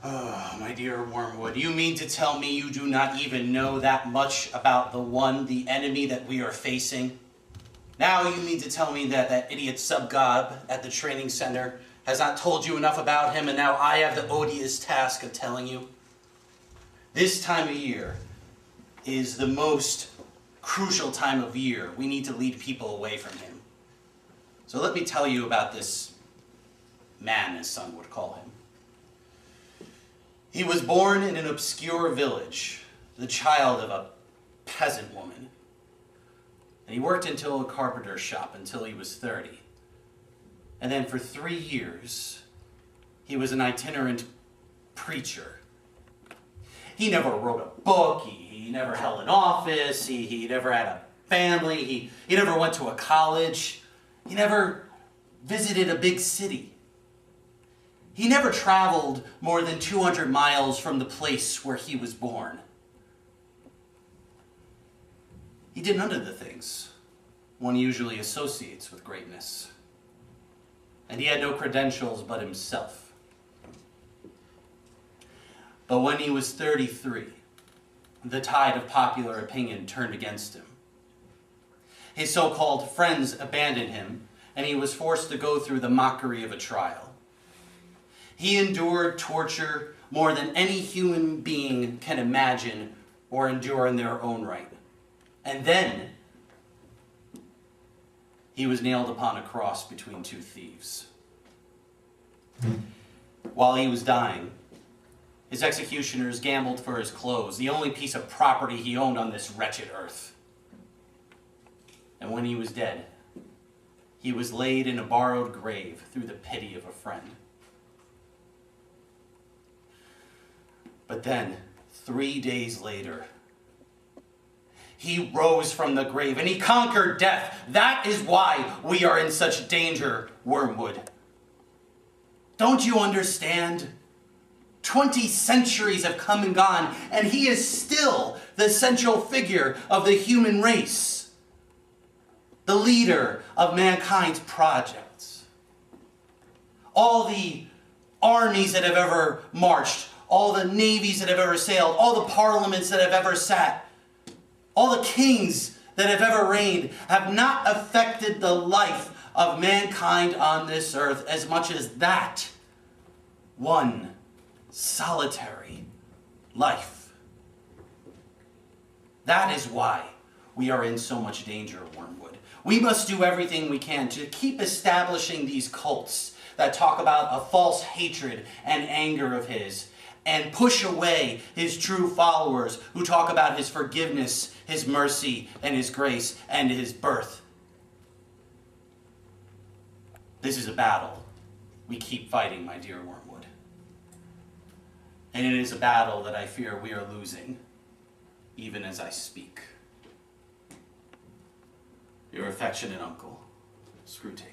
Oh, my dear Wormwood, you mean to tell me you do not even know that much about the enemy that we are facing? Now you mean to tell me that that idiot sub-gob at the training center has not told you enough about him, and now I have the odious task of telling you? This time of year is the most crucial time of year. We need to lead people away from him. So let me tell you about this man, as some would call him. He was born in an obscure village, the child of a peasant woman. And he worked until a carpenter's shop until he was 30. And then for 3 years, he was an itinerant preacher. He never wrote a book, he never held an office, he never had a family, he never went to a college, he never visited a big city. He never traveled more than 200 miles from the place where he was born. He did none of the things one usually associates with greatness. And he had no credentials but himself. But when he was 33, the tide of popular opinion turned against him. His so-called friends abandoned him, and he was forced to go through the mockery of a trial. He endured torture more than any human being can imagine or endure in their own right. And then, he was nailed upon a cross between two thieves. While he was dying, his executioners gambled for his clothes, the only piece of property he owned on this wretched earth. And when he was dead, he was laid in a borrowed grave through the pity of a friend. But then, 3 days later, he rose from the grave and he conquered death. That is why we are in such danger, Wormwood. Don't you understand? 20 centuries have come and gone, and he is still the central figure of the human race, the leader of mankind's projects. All the armies that have ever marched, all the navies that have ever sailed, all the parliaments that have ever sat, all the kings that have ever reigned have not affected the life of mankind on this earth as much as that one solitary life. That is why we are in so much danger, Wormwood. We must do everything we can to keep establishing these cults that talk about a false hatred and anger of his, and push away his true followers who talk about his forgiveness, his mercy, and his grace, and his birth. This is a battle we keep fighting, my dear Wormwood. And it is a battle that I fear we are losing, even as I speak. Your affectionate uncle, Screwtape.